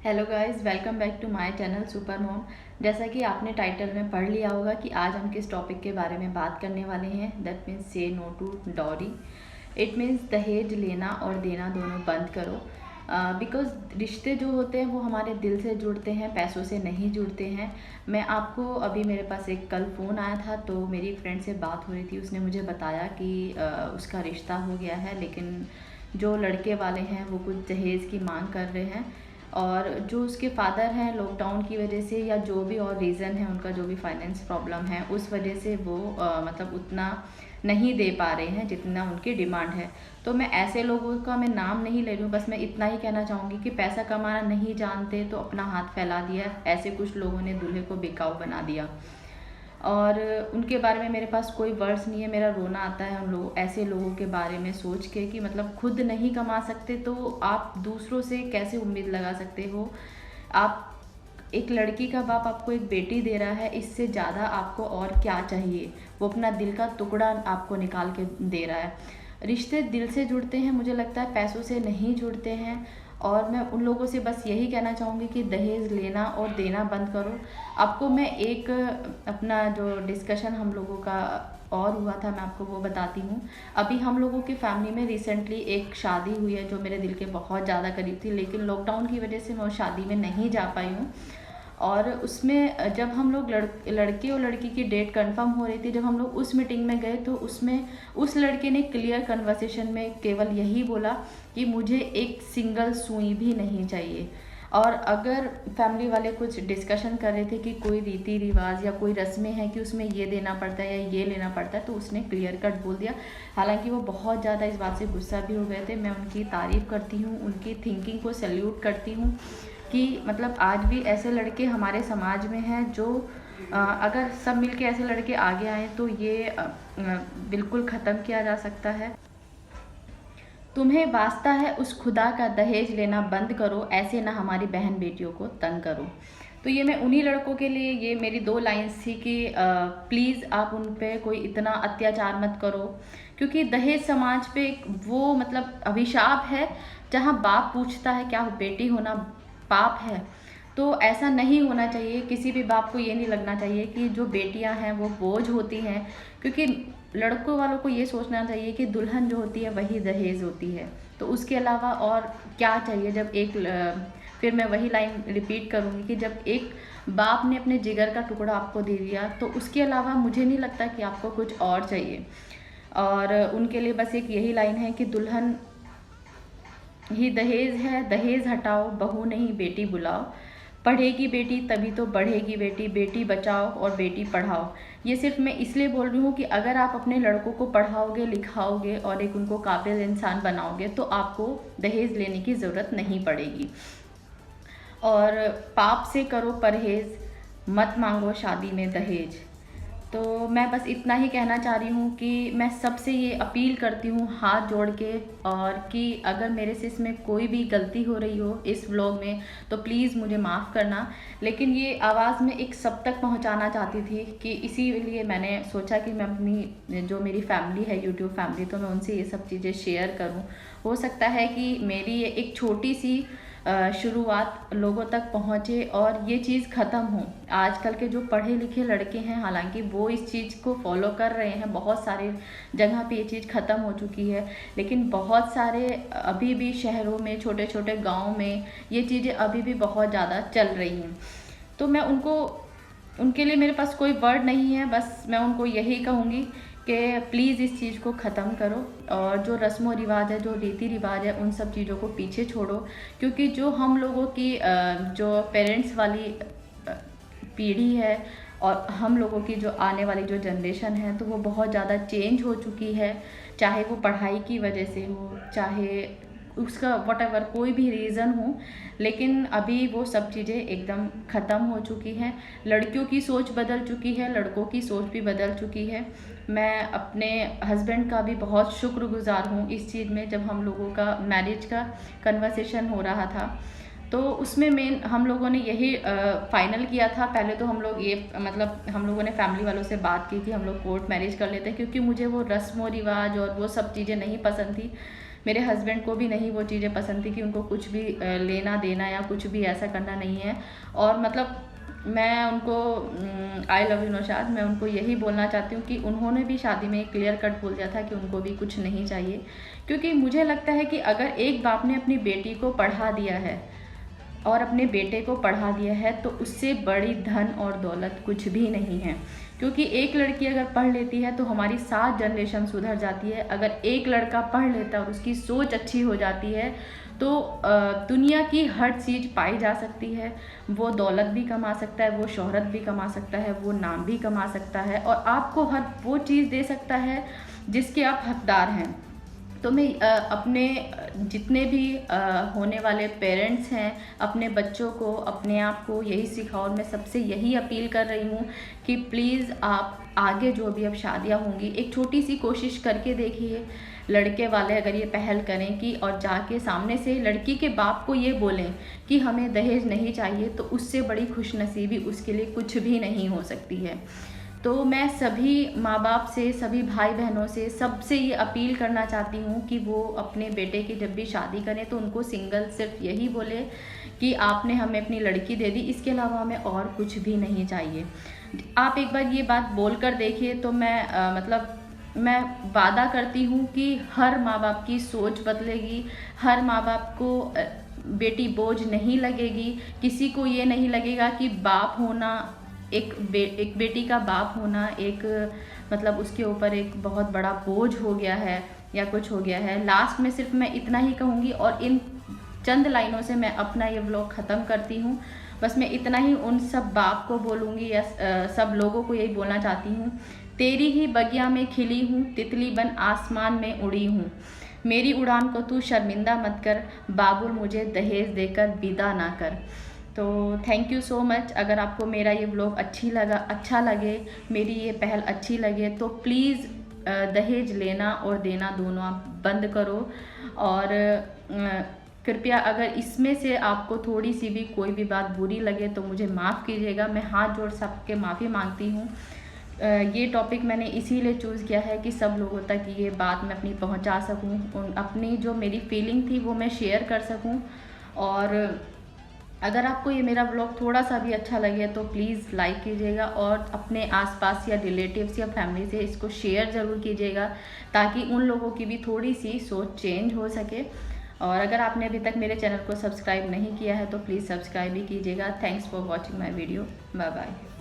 Hello guys, welcome back to my channel Super Mom. जैसा कि आपने टाइटल में पढ़ लिया होगा कि आज हम किस टॉपिक के बारे में बात करने वाले हैं। That means say no to dowry. It means दहेज लेना और देना दोनों बंद करो। बिकॉज रिश्ते जो होते हैं वो हमारे दिल से जुड़ते हैं, पैसों से नहीं जुड़ते हैं। मैं आपको अभी मेरे पास एक कल फ़ोन आया था, तो मेरी एक फ्रेंड से बात हो रही थी। उसने मुझे बताया कि उसका रिश्ता हो गया है, लेकिन जो लड़के वाले हैं वो कुछ दहेज की मांग कर रहे हैं। और जो उसके फादर हैं, लॉकडाउन की वजह से या जो भी और रीज़न है, उनका जो भी फाइनेंस प्रॉब्लम है, उस वजह से वो मतलब उतना नहीं दे पा रहे हैं जितना उनकी डिमांड है। तो मैं ऐसे लोगों का मैं नाम नहीं ले रही हूँ, बस मैं इतना ही कहना चाहूँगी कि पैसा कमाना नहीं जानते तो अपना हाथ फैला दिया। ऐसे कुछ लोगों ने दूल्हे को बिकाऊ बना दिया और उनके बारे में मेरे पास कोई वर्ड्स नहीं है। मेरा रोना आता है उन लोग ऐसे लोगों के बारे में सोच के कि मतलब खुद नहीं कमा सकते तो आप दूसरों से कैसे उम्मीद लगा सकते हो। आप एक लड़की का बाप आपको एक बेटी दे रहा है, इससे ज़्यादा आपको और क्या चाहिए। वो अपना दिल का टुकड़ा आपको निकाल के दे रहा है। रिश्ते दिल से जुड़ते हैं, मुझे लगता है पैसों से नहीं जुड़ते हैं। और मैं उन लोगों से बस यही कहना चाहूँगी कि दहेज लेना और देना बंद करो। आपको मैं एक अपना जो डिस्कशन हम लोगों का और हुआ था, मैं आपको वो बताती हूँ। अभी हम लोगों की फैमिली में रिसेंटली एक शादी हुई है जो मेरे दिल के बहुत ज़्यादा करीब थी, लेकिन लॉकडाउन की वजह से मैं उस शादी में नहीं जा पाई हूँ। और उसमें जब हम लोग लड़के और लड़की की डेट कंफर्म हो रही थी, जब हम लोग उस मीटिंग में गए तो उसमें उस लड़के ने क्लियर कन्वर्सेशन में केवल यही बोला कि मुझे एक सिंगल सुई भी नहीं चाहिए। और अगर फैमिली वाले कुछ डिस्कशन कर रहे थे कि कोई रीति रिवाज या कोई रस्में हैं कि उसमें ये देना पड़ता है या ये लेना पड़ता है, तो उसने क्लियर कट बोल दिया। हालांकि वो बहुत ज़्यादा इस बात से गुस्सा भी हो गए थे। मैं उनकी तारीफ़ करती हूँ, उनकी थिंकिंग को सैल्यूट करती हूँ कि मतलब आज भी ऐसे लड़के हमारे समाज में हैं जो अगर सब मिलके ऐसे लड़के आगे आए तो ये बिल्कुल ख़त्म किया जा सकता है। तुम्हें वास्ता है उस खुदा का, दहेज लेना बंद करो, ऐसे ना हमारी बहन बेटियों को तंग करो। तो ये मैं उन्हीं लड़कों के लिए ये मेरी 2 लाइन्स थी कि प्लीज़ आप उन पे कोई इतना अत्याचार मत करो। क्योंकि दहेज समाज पे एक वो मतलब अभिशाप है, जहाँ बाप पूछता है क्या बेटी होना पाप है। तो ऐसा नहीं होना चाहिए। किसी भी बाप को ये नहीं लगना चाहिए कि जो बेटियां हैं वो बोझ होती हैं। क्योंकि लड़कों वालों को ये सोचना चाहिए कि दुल्हन जो होती है वही दहेज होती है। तो उसके अलावा और क्या चाहिए। जब फिर मैं वही लाइन रिपीट करूँगी कि जब एक बाप ने अपने जिगर का टुकड़ा आपको दे दिया तो उसके अलावा मुझे नहीं लगता कि आपको कुछ और चाहिए। और उनके लिए बस एक यही लाइन है कि दुल्हन ही दहेज है, दहेज हटाओ, बहू नहीं बेटी बुलाओ। पढ़ेगी बेटी तभी तो बढ़ेगी बेटी, बेटी बचाओ और बेटी पढ़ाओ। ये सिर्फ मैं इसलिए बोल रही हूँ कि अगर आप अपने लड़कों को पढ़ाओगे लिखाओगे और एक उनको काबिल इंसान बनाओगे तो आपको दहेज लेने की ज़रूरत नहीं पड़ेगी। और पाप से करो परहेज, मत मांगो शादी में दहेज। तो मैं बस इतना ही कहना चाह रही हूँ कि मैं सबसे ये अपील करती हूँ हाथ जोड़ के, और कि अगर मेरे से इसमें कोई भी गलती हो रही हो इस व्लॉग में तो प्लीज़ मुझे माफ़ करना। लेकिन ये आवाज़ मैं एक सब तक पहुँचाना चाहती थी कि इसीलिए मैंने सोचा कि मैं अपनी जो मेरी फैमिली है यूट्यूब फैमिली, तो मैं उनसे ये सब चीज़ें शेयर करूँ। हो सकता है कि मेरी ये एक छोटी सी शुरुआत लोगों तक पहुँचे और ये चीज़ ख़त्म हो। आजकल के जो पढ़े लिखे लड़के हैं, हालांकि वो इस चीज़ को फॉलो कर रहे हैं, बहुत सारे जगह पे ये चीज़ ख़त्म हो चुकी है, लेकिन बहुत सारे अभी भी शहरों में, छोटे छोटे गाँव में ये चीज़ें अभी भी बहुत ज़्यादा चल रही हैं। तो मैं उनके लिए मेरे पास कोई वर्ड नहीं है, बस मैं उनको यही कहूँगी कि प्लीज़ इस चीज़ को ख़त्म करो और जो रस्म व रिवाज है, जो रीति रिवाज है, उन सब चीज़ों को पीछे छोड़ो। क्योंकि जो हम लोगों की जो पेरेंट्स वाली पीढ़ी है और हम लोगों की जो आने वाली जो जनरेशन है, तो वो बहुत ज़्यादा चेंज हो चुकी है। चाहे वो पढ़ाई की वजह से हो, चाहे उसका वॉटेवर कोई भी रीज़न हो, लेकिन अभी वो सब चीज़ें एकदम ख़त्म हो चुकी हैं। लड़कियों की सोच बदल चुकी है, लड़कों की सोच भी बदल चुकी है। मैं अपने हस्बैंड का भी बहुत शुक्रगुज़ार हूँ इस चीज़ में। जब हम लोगों का मैरिज का कन्वर्सेशन हो रहा था तो उसमें मेन हम लोगों ने यही फाइनल किया था। पहले तो हम लोग ये मतलब हम लोगों ने फैमिली वालों से बात की कि हम लोग कोर्ट मैरिज कर लेते हैं, क्योंकि मुझे वो रस्म व रिवाज और वो सब चीज़ें नहीं पसंद थी। मेरे हस्बैंड को भी नहीं वो चीज़ें पसंद थी कि उनको कुछ भी लेना देना या कुछ भी ऐसा करना नहीं है। और मतलब मैं उनको आई लव यू नौशाद, मैं उनको यही बोलना चाहती हूँ कि उन्होंने भी शादी में क्लियर कट बोल दिया था कि उनको भी कुछ नहीं चाहिए। क्योंकि मुझे लगता है कि अगर एक बाप ने अपनी बेटी को पढ़ा दिया है और अपने बेटे को पढ़ा दिया है तो उससे बड़ी धन और दौलत कुछ भी नहीं है। क्योंकि एक लड़की अगर पढ़ लेती है तो हमारी 7 जनरेशन सुधर जाती है। अगर एक लड़का पढ़ लेता है और उसकी सोच अच्छी हो जाती है तो दुनिया की हर चीज़ पाई जा सकती है। वो दौलत भी कमा सकता है, वो शोहरत भी कमा सकता है, वो नाम भी कमा सकता है और आपको हर वो चीज़ दे सकता है जिसके आप हकदार हैं। तो मैं अपने जितने भी होने वाले पेरेंट्स हैं, अपने बच्चों को, अपने आप को यही सिखाओ। और मैं सबसे यही अपील कर रही हूँ कि प्लीज़ आप आगे जो भी अब शादियाँ होंगी एक छोटी सी कोशिश करके देखिए। लड़के वाले अगर ये पहल करें कि और जाके सामने से लड़की के बाप को ये बोलें कि हमें दहेज नहीं चाहिए, तो उससे बड़ी खुशनसीबी उसके लिए कुछ भी नहीं हो सकती है। तो मैं सभी माँ बाप से, सभी भाई बहनों से, सबसे ये अपील करना चाहती हूँ कि वो अपने बेटे की जब भी शादी करें तो उनको सिंगल सिर्फ यही बोले कि आपने हमें अपनी लड़की दे दी, इसके अलावा हमें और कुछ भी नहीं चाहिए। आप एक बार ये बात बोल कर देखिए तो मैं वादा करती हूँ कि हर माँ बाप की सोच बदलेगी। हर माँ बाप को बेटी बोझ नहीं लगेगी। किसी को ये नहीं लगेगा कि बाप होना, एक बेटी का बाप होना एक मतलब उसके ऊपर एक बहुत बड़ा बोझ हो गया है या कुछ हो गया है। लास्ट में सिर्फ मैं इतना ही कहूँगी और इन चंद लाइनों से मैं अपना ये व्लॉग ख़त्म करती हूँ। बस मैं इतना ही उन सब बाप को बोलूँगी या सब लोगों को यही बोलना चाहती हूँ, तेरी ही बगिया में खिली हूँ, तितली बन आसमान में उड़ी हूँ। मेरी उड़ान को तू शर्मिंदा मत कर, बाबुल मुझे दहेज देकर विदा ना कर। तो थैंक यू सो मच। अगर आपको मेरा ये व्लॉग अच्छा लगे, मेरी ये पहल अच्छी लगे तो प्लीज़ दहेज लेना और देना दोनों आप बंद करो। और कृपया अगर इसमें से आपको थोड़ी सी भी कोई भी बात बुरी लगे तो मुझे माफ़ कीजिएगा। मैं हाथ जोड़ सबके माफ़ी मांगती हूँ। ये टॉपिक मैंने इसीलिए चूज़ किया है कि सब लोगों तक ये बात मैं अपनी पहुँचा सकूँ, अपनी जो मेरी फीलिंग थी वो मैं शेयर कर सकूँ। और अगर आपको ये मेरा व्लॉग थोड़ा सा भी अच्छा लगे तो प्लीज़ लाइक कीजिएगा और अपने आसपास या रिलेटिव्स या फैमिली से इसको शेयर ज़रूर कीजिएगा ताकि उन लोगों की भी थोड़ी सी सोच चेंज हो सके। और अगर आपने अभी तक मेरे चैनल को सब्सक्राइब नहीं किया है तो प्लीज़ सब्सक्राइब भी कीजिएगा। Thanks for watching my video. Bye bye.